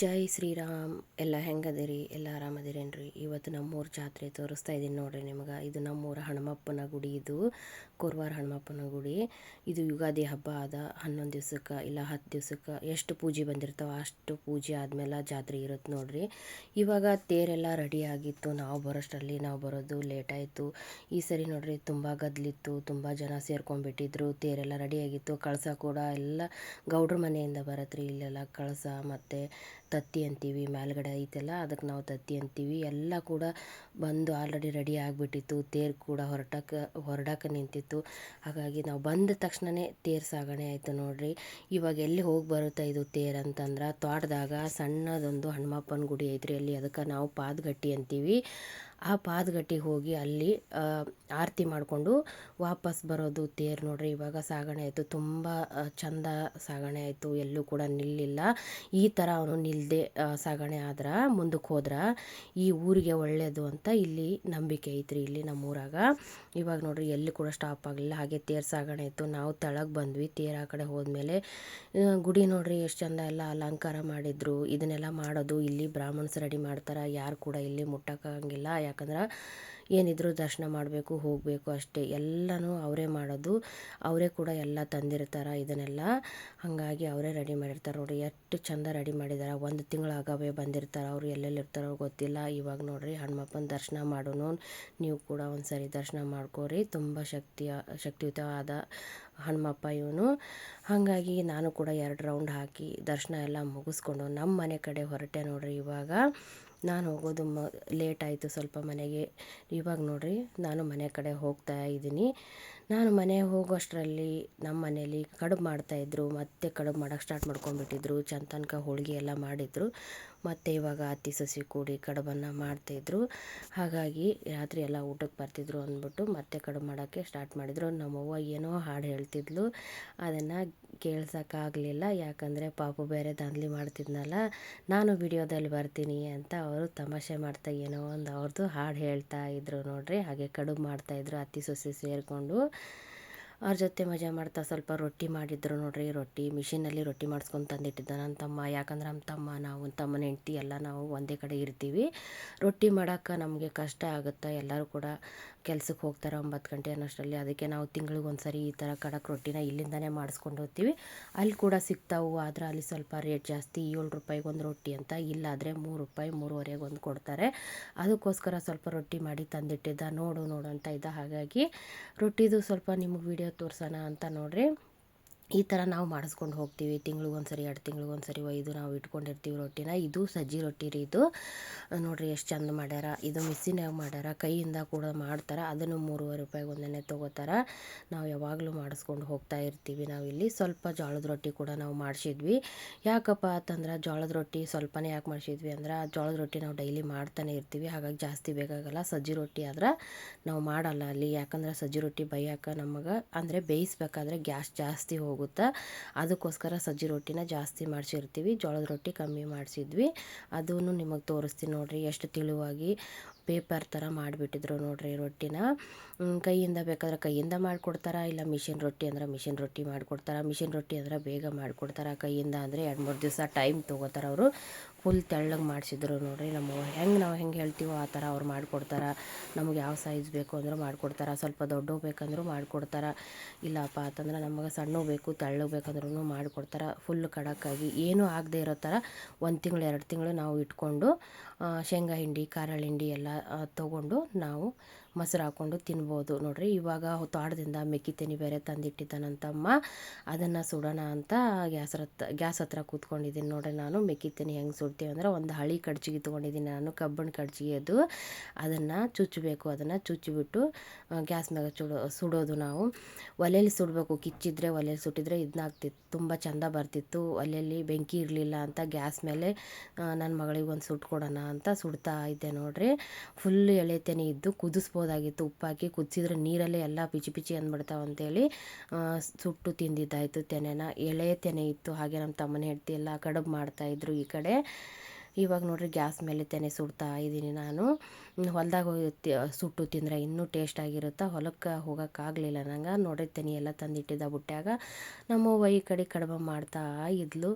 ಜೈ ಶ್ರೀರಾಮ್. ಎಲ್ಲ ಹೆಂಗದಿರಿ? ಎಲ್ಲ ಆರಾಮದಿರೇನ್ರಿ? ಇವತ್ತು ನಮ್ಮೂರ ಜಾತ್ರೆ ತೋರಿಸ್ತಾ ಇದ್ದೀನಿ ನೋಡ್ರಿ ನಿಮ್ಗೆ. ಇದು ನಮ್ಮೂರ ಹನುಮಪ್ಪನ ಗುಡಿ. ಇದು ಕೋರ್ವಾರ ಹನುಮಪ್ಪನ ಗುಡಿ. ಇದು ಯುಗಾದಿ ಹಬ್ಬ ಆದ 11 ದಿವ್ಸಕ್ಕೆ ಇಲ್ಲ 10 ದಿವ್ಸಕ್ಕೆ ಎಷ್ಟು ಪೂಜೆ ಬಂದಿರ್ತಾವೆ ಅಷ್ಟು ಪೂಜೆ ಆದಮೇಲೆ ಜಾತ್ರೆ ಇರುತ್ತೆ ನೋಡ್ರಿ. ಇವಾಗ ತೇರೆಲ್ಲ ರೆಡಿ ಆಗಿತ್ತು. ನಾವು ಬರೋಷ್ಟರಲ್ಲಿ ನಾವು ಬರೋದು ಲೇಟ್ ಆಯಿತು. ಈ ಸರಿ ನೋಡ್ರಿ ತುಂಬ ಗದ್ದಲಿತ್ತು, ತುಂಬ ಜನ ಸೇರ್ಕೊಂಡ್ಬಿಟ್ಟಿದ್ರು. ತೇರೆಲ್ಲ ರೆಡಿಯಾಗಿತ್ತು. ಕಳಸ ಕೂಡ ಎಲ್ಲ ಗೌಡ್ರ ಮನೆಯಿಂದ ಬರತ್ರಿ. ಇಲ್ಲೆಲ್ಲ ಕಳಸ ಮತ್ತು ತತ್ತಿ ಅಂತೀವಿ, ಮೇಲ್ಗಡೆ ಐತೆಲ್ಲ ಅದಕ್ಕೆ ನಾವು ತತ್ತಿ ಅಂತೀವಿ. ಎಲ್ಲ ಕೂಡ ಬಂದು ಆಲ್ರೆಡಿ ರೆಡಿ ಆಗಿಬಿಟ್ಟಿತ್ತು. ತೇರು ಕೂಡ ಹೊರಡಕ್ಕೆ ನಿಂತಿತ್ತು. ಹಾಗಾಗಿ ನಾವು ಬಂದ ತಕ್ಷಣವೇ ತೇರು ಸಾಗಣೆ ಆಯಿತು ನೋಡ್ರಿ. ಇವಾಗ ಎಲ್ಲಿ ಹೋಗಿ ಬರುತ್ತೆ ಇದು ತೇರು ಅಂತಂದ್ರೆ, ತೋಟದಾಗ ಸಣ್ಣದೊಂದು ಹನುಮಪ್ಪನ ಗುಡಿ ಐತ್ರಿ. ಅಲ್ಲಿ ಅದಕ್ಕೆ ನಾವು ಪಾದಗಟ್ಟಿ ಅಂತೀವಿ. ಆ ಪಾದಗಟ್ಟಿಗೆ ಹೋಗಿ ಅಲ್ಲಿ ಆರತಿ ಮಾಡಿಕೊಂಡು ವಾಪಸ್ ಬರೋದು ತೇರು ನೋಡ್ರಿ. ಇವಾಗ ಸಾಗಣೆ ಆಯಿತು. ತುಂಬ ಚಂದ ಸಾಗಣೆ ಆಯಿತು. ಎಲ್ಲೂ ಕೂಡ ನಿಲ್ಲಿಲ್ಲ. ಈ ಥರ ಅವನು ನಿಲ್ಲದೆ ಸಾಗಣೆ ಆದ್ರೆ ಮುಂದಕ್ಕೆ ಹೋದ್ರೆ ಈ ಊರಿಗೆ ಒಳ್ಳೆಯದು ಅಂತ ಇಲ್ಲಿ ನಂಬಿಕೆ ಐತ್ರಿ. ಇಲ್ಲಿ ನಮ್ಮೂರಾಗ ಇವಾಗ ನೋಡ್ರಿ ಎಲ್ಲಿ ಕೂಡ ಸ್ಟಾಪ್ ಆಗಲಿಲ್ಲ. ಹಾಗೆ ತೇರು ಸಾಗಣೆ ಆಯಿತು. ನಾವು ತೆಳಗೆ ಬಂದ್ವಿ. ತೇರು ಆ ಕಡೆ ಹೋದ್ಮೇಲೆ ಗುಡಿ ನೋಡ್ರಿ ಎಷ್ಟು ಚಂದ ಎಲ್ಲ ಅಲಂಕಾರ ಮಾಡಿದ್ರು. ಇದನ್ನೆಲ್ಲ ಮಾಡೋದು ಇಲ್ಲಿ ಬ್ರಾಹ್ಮಣ್ಸ್ ರೆಡಿ ಮಾಡ್ತಾರೆ. ಯಾರು ಕೂಡ ಇಲ್ಲಿ ಮುಟ್ಟಕ್ಕಾಗಂಗಿಲ್ಲ. ಯಾಕಂದ್ರೆ ಏನಿದ್ರು ದರ್ಶನ ಮಾಡಬೇಕು, ಹೋಗಬೇಕು ಅಷ್ಟೇ. ಎಲ್ಲನೂ ಅವರೇ ಮಾಡೋದು. ಅವರೇ ಕೂಡ ಎಲ್ಲ ತಂದಿರ್ತಾರೆ ಇದನ್ನೆಲ್ಲ. ಹಾಗಾಗಿ ಅವರೇ ರೆಡಿ ಮಾಡಿರ್ತಾರೆ ನೋಡಿ. ಎಷ್ಟು ಚಂದ ರೆಡಿ ಮಾಡಿದ್ದಾರೆ. 1 ತಿಂಗಳಾಗವೇ ಬಂದಿರ್ತಾರೆ. ಅವರು ಎಲ್ಲೆಲ್ಲಿರ್ತಾರೋ ಗೊತ್ತಿಲ್ಲ. ಇವಾಗ ನೋಡ್ರಿ ಹನುಮಪ್ಪನ ದರ್ಶನ ಮಾಡೋನು. ನೀವು ಕೂಡ ಒಂದು ಸರಿ ದರ್ಶನ ಮಾಡ್ಕೋರಿ. ತುಂಬ ಶಕ್ತಿಯುತವಾದ ಹನುಮಪ್ಪ ಇವನು. ಹಾಗಾಗಿ ನಾನು ಕೂಡ 2 ರೌಂಡ್ ಹಾಕಿ ದರ್ಶನ ಎಲ್ಲ ಮುಗಿಸ್ಕೊಂಡು ನಮ್ಮ ಮನೆ ಕಡೆ ಹೊರಟೆ ನೋಡ್ರಿ. ಇವಾಗ ನಾನು ಹೋಗೋದು ಲೇಟ್ ಆಯಿತು ಸ್ವಲ್ಪ ಮನೆಗೆ. ಇವಾಗ ನೋಡ್ರಿ ನಾನು ಮನೆ ಕಡೆ ಹೋಗ್ತಾ ಇದ್ದೀನಿ. ನಾನು ಮನೆಗೆ ಹೋಗೋಷ್ಟರಲ್ಲಿ ನಮ್ಮ ಮನೇಲಿ ಕಡುಬು ಮಾಡ್ತಾಯಿದ್ರು. ಮತ್ತೆ ಕಡುಬು ಮಾಡೋಕ್ಕೆ ಸ್ಟಾರ್ಟ್ ಮಾಡ್ಕೊಂಡ್ಬಿಟ್ಟಿದ್ರು. ಚಂದ ತನಕ ಹೋಳಿಗೆ ಎಲ್ಲ ಮಾಡಿದರು. ಮತ್ತು ಇವಾಗ ಅತ್ತಿ ಸೊಸೆ ಕೂಡಿ ಕಡುಬನ್ನು ಮಾಡ್ತಾಯಿದ್ರು. ಹಾಗಾಗಿ ರಾತ್ರಿ ಎಲ್ಲ ಊಟಕ್ಕೆ ಬರ್ತಿದ್ರು ಅಂದ್ಬಿಟ್ಟು ಮತ್ತೆ ಕಡುಬು ಮಾಡೋಕ್ಕೆ ಸ್ಟಾರ್ಟ್ ಮಾಡಿದರು. ನಮ್ಮವ್ವ ಏನೋ ಹಾಡು ಹೇಳ್ತಿದ್ಲು, ಅದನ್ನು ಕೇಳ್ಸೋಕ್ಕಾಗಲಿಲ್ಲ. ಯಾಕಂದರೆ ಪಾಪು ಬೇರೆ ದಾಂಧಲಿ ಮಾಡ್ತಿದ್ನಲ್ಲ, ನಾನು ವಿಡಿಯೋದಲ್ಲಿ ಬರ್ತೀನಿ ಅಂತ ಅವರು ತಮಾಷೆ ಮಾಡ್ತಾ ಏನೋ ಒಂದು ಅವ್ರದ್ದು ಹಾಡು ಹೇಳ್ತಾ ಇದ್ರು ನೋಡ್ರಿ. ಹಾಗೆ ಕಡುಬು ಮಾಡ್ತಾಯಿದ್ರು ಅತ್ತಿ ಸೊಸೆ ಸೇರಿಕೊಂಡು. ಅವ್ರ ಜೊತೆ ಮಜಾ ಮಾಡ್ತಾ ಸ್ವಲ್ಪ ರೊಟ್ಟಿ ಮಾಡಿದ್ರು ನೋಡ್ರಿ. ರೊಟ್ಟಿ ಮಿಷಿನಲ್ಲಿ ರೊಟ್ಟಿ ಮಾಡಿಸ್ಕೊಂಡು ತಂದಿಟ್ಟಿದ್ದ ನನ್ನ ತಮ್ಮ. ಯಾಕಂದ್ರೆ ನಮ್ಮ ತಮ್ಮ, ನಾವು ತಮ್ಮನ ಹೆಂಡ್ತಿ ಎಲ್ಲ ನಾವು ಒಂದೇ ಕಡೆ ಇರ್ತೀವಿ. ರೊಟ್ಟಿ ಮಾಡೋಕ್ಕೆ ನಮಗೆ ಕಷ್ಟ ಆಗುತ್ತೆ. ಎಲ್ಲರೂ ಕೂಡ ಕೆಲ್ಸಕ್ಕೆ ಹೋಗ್ತಾರೆ 9 ಗಂಟೆ ಅನ್ನೋಷ್ಟರಲ್ಲಿ. ಅದಕ್ಕೆ ನಾವು ತಿಂಗಳಿಗೆ ಒಂದು ಸರಿ ಈ ಥರ ಖಡಕ್ ರೊಟ್ಟಿನ ಇಲ್ಲಿಂದನೇ ಮಾಡಿಸ್ಕೊಂಡು ಹೋಗ್ತೀವಿ. ಅಲ್ಲಿ ಕೂಡ ಸಿಗ್ತಾವು. ಆದರೆ ಅಲ್ಲಿ ಸ್ವಲ್ಪ ರೇಟ್ ಜಾಸ್ತಿ. 7 ರೂಪಾಯಿಗೆ ಒಂದು ರೊಟ್ಟಿ ಅಂತ. ಇಲ್ಲಾದರೆ 3 ರೂಪಾಯಿ 3.25 ಒಂದು ಕೊಡ್ತಾರೆ. ಅದಕ್ಕೋಸ್ಕರ ಸ್ವಲ್ಪ ರೊಟ್ಟಿ ಮಾಡಿ ತಂದಿಟ್ಟಿದ್ದ. ನೋಡು ಅಂತ ಇದ್ದ. ಹಾಗಾಗಿ ರೊಟ್ಟಿದು ಸ್ವಲ್ಪ ನಿಮಗೆ ವಿಡಿಯೋ ತೋರ್ಸೋಣ ಅಂತ ನೋಡ್ರಿ. ಈ ಥರ ನಾವು ಮಾಡಿಸ್ಕೊಂಡು ಹೋಗ್ತೀವಿ. ತಿಂಗ್ಳಿಗೊಂದು ಸರಿ 2 ತಿಂಗ್ಳಿಗೊಂದು ಸರಿ ಒಯ್ದು ನಾವು ಇಟ್ಕೊಂಡಿರ್ತೀವಿ ರೊಟ್ಟಿನ. ಇದು ಸಜ್ಜಿ ರೊಟ್ಟಿ ರೀ. ಇದು ನೋಡ್ರಿ ಎಷ್ಟು ಚಂದ ಮಾಡ್ಯಾರ. ಇದು ಮಿಕ್ಸಿನಾಗ ಮಾಡ್ಯಾರ. ಕೈಯಿಂದ ಕೂಡ ಮಾಡ್ತಾರೆ. ಅದನ್ನು 3.25 ರೂಪಾಯಿಗೆ ಒಂದನೇ ತೊಗೋತಾರೆ. ನಾವು ಯಾವಾಗಲೂ ಮಾಡಿಸ್ಕೊಂಡು ಹೋಗ್ತಾ ಇರ್ತೀವಿ. ನಾವಿಲ್ಲಿ ಸ್ವಲ್ಪ ಜೋಳದ ರೊಟ್ಟಿ ಕೂಡ ನಾವು ಮಾಡಿಸಿದ್ವಿ. ಯಾಕಪ್ಪ ಅಂತಂದ್ರೆ ಜೋಳದ ರೊಟ್ಟಿ ಸ್ವಲ್ಪನೇ ಯಾಕೆ ಮಾಡಿಸಿದ್ವಿ ಅಂದ್ರೆ, ಜೋಳದ ರೊಟ್ಟಿ ನಾವು ಡೈಲಿ ಮಾಡ್ತಾನೆ ಇರ್ತೀವಿ. ಹಾಗಾಗಿ ಜಾಸ್ತಿ ಬೇಕಾಗಲ್ಲ. ಸಜ್ಜಿ ರೊಟ್ಟಿ ಆದ್ರೆ ನಾವು ಮಾಡಲ್ಲ ಅಲ್ಲಿ. ಯಾಕಂದ್ರೆ ಸಜ್ಜಿ ರೊಟ್ಟಿ ಬೇಯಕ್ಕೆ ನಮಗೆ ಅಂದರೆ ಬೇಯಿಸ್ಬೇಕಾದ್ರೆ ಗ್ಯಾಸ್ ಜಾಸ್ತಿ ಹೋಗುತ್ತೆ. ಅದಕ್ಕೋಸ್ಕರ ಸಜ್ಜಿ ರೊಟ್ಟಿನ ಜಾಸ್ತಿ ಮಾಡಿಸಿರ್ತೀವಿ. ಜೋಳದ ರೊಟ್ಟಿ ಕಮ್ಮಿ ಮಾಡಿಸಿದ್ವಿ. ಅದೂ ನಿಮಗೆ ತೋರಿಸ್ತೀನಿ ನೋಡ್ರಿ. ಎಷ್ಟು ತೆಳುವಾಗಿ ಪೇಪರ್ ಥರ ಮಾಡಿಬಿಟ್ಟಿದ್ರು ನೋಡ್ರಿ ರೊಟ್ಟಿನ. ಕೈಯಿಂದ ಬೇಕಾದ್ರೆ ಕೈಯಿಂದ ಮಾಡಿಕೊಡ್ತಾರೆ. ಇಲ್ಲ ಮಿಷಿನ್ ರೊಟ್ಟಿ ಅಂದ್ರೆ ಮಿಷಿನ್ ರೊಟ್ಟಿ ಮಾಡಿಕೊಡ್ತಾರೆ. ಮಿಷಿನ್ ರೊಟ್ಟಿ ಅಂದ್ರೆ ಬೇಗ ಮಾಡಿಕೊಡ್ತಾರೆ. ಕೈಯಿಂದ ಅಂದರೆ 2-3 ದಿವಸ ಟೈಮ್ ತೊಗೋತಾರೆ ಅವರು. ಫುಲ್ ತೆಳ್ಳಗೆ ಮಾಡಿಸಿದ್ರು ನೋಡ್ರಿ. ನಾವು ಹೆಂಗೆ ಹೇಳ್ತೀವೋ ಆ ಥರ ಅವ್ರು ಮಾಡಿಕೊಡ್ತಾರೆ. ನಮಗೆ ಯಾವ ಸೈಜ್ ಬೇಕು ಅಂದರೂ ಮಾಡಿಕೊಡ್ತಾರೆ. ಸ್ವಲ್ಪ ದೊಡ್ಡವು ಬೇಕಂದ್ರೂ ಮಾಡಿಕೊಡ್ತಾರೆ. ಇಲ್ಲಪ್ಪ ಅಂತಂದ್ರೆ ನಮಗೆ ಸಣ್ಣವು ಬೇಕು ತೆಳ್ಳಗೆ ಬೇಕಂದ್ರೂ ಮಾಡಿಕೊಡ್ತಾರೆ. ಫುಲ್ ಖಡಕ್ಕಾಗಿ ಏನೂ ಆಗದೆ ಇರೋ ಥರ 1 ತಿಂಗಳು 2 ತಿಂಗಳು ನಾವು ಇಟ್ಕೊಂಡು ಶೇಂಗಾ ಹಿಂಡಿ ಖಾರ ಹಿಂಡಿ ಎಲ್ಲ ತೊಗೊಂಡು ನಾವು ಮೊಸರು ಹಾಕ್ಕೊಂಡು ತಿನ್ಬೋದು ನೋಡ್ರಿ. ಇವಾಗ ತೋಟದಿಂದ ಮೆಕ್ಕಿತೆನಿ ಬೇರೆ ತಂದಿಟ್ಟಿದ್ದ ನನ್ನ ತಮ್ಮ. ಅದನ್ನು ಸುಡೋಣ ಅಂತ ಗ್ಯಾಸ್ ಹತ್ರ ಕೂತ್ಕೊಂಡಿದ್ದೀನಿ ನೋಡ್ರಿ. ನಾನು ಮೆಕ್ಕಿತೆನಿ ಹೆಂಗೆ ಸುಡ್ತೀವಿ ಅಂದ್ರೆ, ಒಂದು ಹಳಿ ಕಡ್ಚಿಗೆ ತೊಗೊಂಡಿದ್ದೀನಿ ನಾನು, ಕಬ್ಬಿಣ ಕಡ್ಚಿಗೆ. ಅದು ಅದನ್ನು ಚುಚ್ಚಬೇಕು. ಅದನ್ನು ಚುಚ್ಚಿಬಿಟ್ಟು ಗ್ಯಾಸ್ ಮ್ಯಾಗ ಸುಡೋದು ನಾವು. ಒಲೆಯಲ್ಲಿ ಸುಡಬೇಕು. ಕಿಚ್ಚಿದ್ರೆ ಒಲೆಯಲ್ಲಿ ಸುಟ್ಟಿದ್ರೆ ಇದನ್ನಾಗ್ತಿತ್ತು, ತುಂಬ ಚೆಂದ ಬರ್ತಿತ್ತು. ಒಲೆಯಲ್ಲಿ ಬೆಂಕಿ ಇರಲಿಲ್ಲ ಅಂತ ಗ್ಯಾಸ್ ಮೇಲೆ ನನ್ನ ಮಗಳಿಗೆ ಒಂದು ಸುಟ್ಕೊಡೋಣ ಅಂತ ಸುಡ್ತಾ ಇದ್ದೆ ನೋಡ್ರಿ. ಫುಲ್ ಎಳೆತೆನೆ ಇದ್ದು ಕುದಿಸ್ಬೋದಾಗಿತ್ತು. ಉಪ್ಪಾಕಿ ಕುದಿಸಿದ್ರೆ ನೀರಲ್ಲೇ ಎಲ್ಲ ಪಿಚಿ ಪಿಚಿ ಅಂದ್ಬಿಡ್ತಾವೆ ಅಂತೇಳಿ ಸುಟ್ಟು ತಿಂದಿದ್ದಾಯಿತು ತೆನೆನ. ಎಳೆ ತೆನೆ ಇತ್ತು. ಹಾಗೆ ನಮ್ಮ ತಮ್ಮನ ಹೆಂಡ್ತಿ ಎಲ್ಲ ಕಡುಬು ಮಾಡ್ತಾಯಿದ್ರು ಈ ಕಡೆ. ಇವಾಗ ನೋಡ್ರಿ ಗ್ಯಾಸ್ ಮೇಲೆ ತೆನೆ ಸುಡ್ತಾ ಇದ್ದೀನಿ ನಾನು. ಹೊಲ್ದಾಗ ಹೋಗಿ ಸುಟ್ಟು ತಿಂದರೆ ಇನ್ನೂ ಟೇಸ್ಟಾಗಿರುತ್ತೆ. ಹೊಲಕ್ಕೆ ಹೋಗೋಕ್ಕಾಗಲಿಲ್ಲ ನಂಗೆ. ನೋಡ್ರಿ ತೆನೆ ಎಲ್ಲ ತಂದಿಟ್ಟಿದ್ದ ಬುಟ್ಟ್ಯಾಗ. ನಮ್ಮವ್ವ ಈ ಕಡೆ ಕಡುಬು ಮಾಡ್ತಾ ಇದ್ಲು.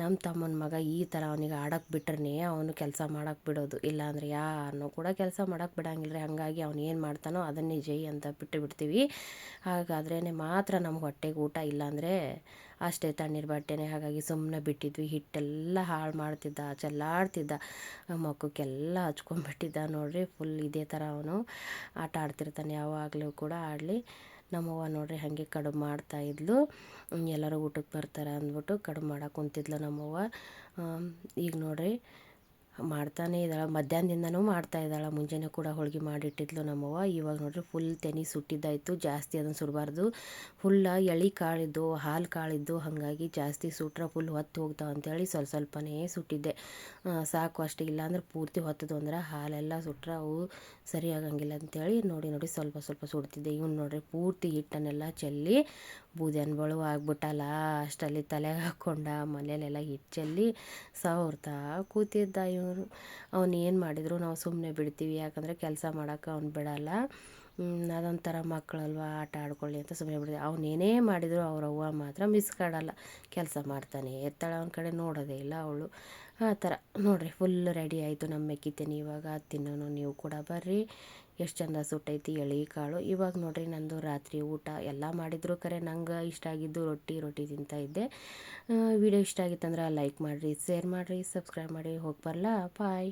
ನಮ್ಮ ತಮ್ಮನ ಮಗ ಈ ಥರ ಅವನಿಗೆ ಆಡೋಕ್ಕೆ ಬಿಟ್ರೆ ಅವನು ಕೆಲಸ ಮಾಡೋಕ್ಕೆ ಬಿಡೋದು, ಇಲ್ಲಾಂದ್ರೆ ಯಾರನ್ನೂ ಕೂಡ ಕೆಲಸ ಮಾಡೋಕ್ಕೆ ಬಿಡಂಗಿಲ್ಲ ರೀ. ಹಾಗಾಗಿ ಅವ್ನು ಏನು ಮಾಡ್ತಾನೋ ಅದನ್ನೇ ಜೈ ಅಂತ ಬಿಟ್ಟು ಬಿಡ್ತೀವಿ. ಹಾಗಾದ್ರೇ ಮಾತ್ರ ನಮ್ಗೆ ಹೊಟ್ಟೆಗೆ ಊಟ, ಇಲ್ಲಾಂದರೆ ಅಷ್ಟೇ ತಣ್ಣೀರು ಬಟ್ಟೆನೇ. ಹಾಗಾಗಿ ಸುಮ್ಮನೆ ಬಿಟ್ಟಿದ್ವಿ. ಹಿಟ್ಟೆಲ್ಲ ಹಾಳು ಮಾಡ್ತಿದ್ದ, ಚೆಲ್ಲಾಡ್ತಿದ್ದ, ಮಕ್ಕಕ್ಕೆಲ್ಲ ಹಚ್ಕೊಂಡ್ಬಿಟ್ಟಿದ್ದ ನೋಡ್ರಿ. ಫುಲ್ ಇದೇ ಥರ ಅವನು ಆಟ ಆಡ್ತಿರ್ತಾನೆ ಯಾವಾಗಲೂ ಕೂಡ. ಆಡಲಿ. ನಮ್ಮವ್ವ ನೋಡ್ರಿ ಹಾಗೆ ಕಡುಬು ಮಾಡ್ತಾಯಿದ್ಲು. ಎಲ್ಲರೂ ಊಟಕ್ಕೆ ಬರ್ತಾರೆ ಅಂದ್ಬಿಟ್ಟು ಕಡುಬು ಮಾಡಕ್ಕೆ ಕುಂತಿದ್ಲು ನಮ್ಮವ್ವ. ಈಗ ನೋಡ್ರಿ ಮಾಡ್ತಾನೆ ಇದ್ದಾಳೆ, ಮಧ್ಯಾಹ್ನದಿಂದನೂ ಮಾಡ್ತಾಯಿದ್ದಾಳೆ. ಮುಂಜಾನೆ ಕೂಡ ಹೋಳ್ಗೆ ಮಾಡಿಟ್ಟಿದ್ಲು ನಮ್ಮವ್ವ. ಇವಾಗ ನೋಡ್ರಿ ಫುಲ್ ತೆನೆ ಸುಟ್ಟಿದ್ದಾಯಿತು. ಜಾಸ್ತಿ ಅದನ್ನು ಸುಡಬಾರ್ದು. ಫುಲ್ಲ ಎಳೆ ಕಾಳಿದ್ದು, ಹಾಲು ಕಾಳಿದ್ದು, ಹಾಗಾಗಿ ಜಾಸ್ತಿ ಸುಟ್ರೆ ಫುಲ್ ಹೊತ್ತು ಹೋಗ್ತಾವೆ ಅಂಥೇಳಿ ಸ್ವಲ್ಪನೇ ಸುಟ್ಟಿದ್ದೆ. ಸಾಕು ಅಷ್ಟೇ, ಇಲ್ಲಾಂದ್ರೆ ಪೂರ್ತಿ ಹೊತ್ತದು ಅಂದ್ರೆ ಹಾಲೆಲ್ಲ ಸುಟ್ರೆ ಅವು ಸರಿ ಆಗಂಗಿಲ್ಲ ಅಂಥೇಳಿ ನೋಡಿ ಸ್ವಲ್ಪ ಸುಡ್ತಿದ್ದೆ. ಇವ್ನು ನೋಡ್ರಿ ಪೂರ್ತಿ ಹಿಟ್ಟನ್ನೆಲ್ಲ ಚೆಲ್ಲಿ ಬೂದಿ ಅನ್ಬಳು ಆಗ್ಬಿಟ್ಟಲ್ಲ, ಅಷ್ಟಲ್ಲಿ ತಲೆಗೆ ಹಾಕ್ಕೊಂಡ ಮನೇಲೆಲ್ಲ ಹಿಟ್ಟು ಚೆಲ್ಲಿ ಸವರ್ತಾ ಕೂತಿದ್ದ ಇವರು. ಅವ್ನು ಏನು ಮಾಡಿದ್ರು ನಾವು ಸುಮ್ಮನೆ ಬಿಡ್ತೀವಿ, ಯಾಕಂದರೆ ಕೆಲಸ ಮಾಡೋಕೆ ಅವ್ನು ಬಿಡಲ್ಲ. ಅದೊಂಥರ ಮಕ್ಕಳಲ್ವ, ಆಟ ಆಡ್ಕೊಳ್ಳಿ ಅಂತ ಸುಮ್ಮನೆ ಬಿಡ್ತೀವಿ. ಅವನೇನೇ ಮಾಡಿದ್ರು ಅವ್ರ ಅವ್ವ ಮಾತ್ರ ಮಿಸ್ ಕಾಡಲ್ಲ, ಕೆಲಸ ಮಾಡ್ತಾನೆ ಇರ್ತಾಳೆ. ಅವನ ಕಡೆ ನೋಡೋದೇ ಇಲ್ಲ ಅವಳು. ಆ ಥರ ನೋಡ್ರಿ ಫುಲ್ ರೆಡಿ ಆಯಿತು ನಮ್ಮ ಮೆಕ್ಕಿತೇನೆ. ಇವಾಗ ತಿನ್ನೋನು, ನೀವು ಕೂಡ ಬರ್ರಿ. ಎಷ್ಟು ಚಂದ ಸುಟ್ಟೈತಿ ಎಳೆ ಕಾಳು. ಇವಾಗ ನೋಡ್ರಿ ನಂದು ರಾತ್ರಿ ಊಟ ಎಲ್ಲ ಮಾಡಿದ್ರು ಕರೆ ನಂಗೆ ಇಷ್ಟ ಆಗಿದ್ದು ರೊಟ್ಟಿ ತಿಂತಾಯಿದ್ದೆ. ವಿಡಿಯೋ ಇಷ್ಟ ಆಗಿತ್ತಂದ್ರೆ ಲೈಕ್ ಮಾಡಿರಿ, ಶೇರ್ ಮಾಡಿರಿ, ಸಬ್ಸ್ಕ್ರೈಬ್ ಮಾಡಿ. ಹೋಗಿ ಬರಲಾ, ಬಾಯ್.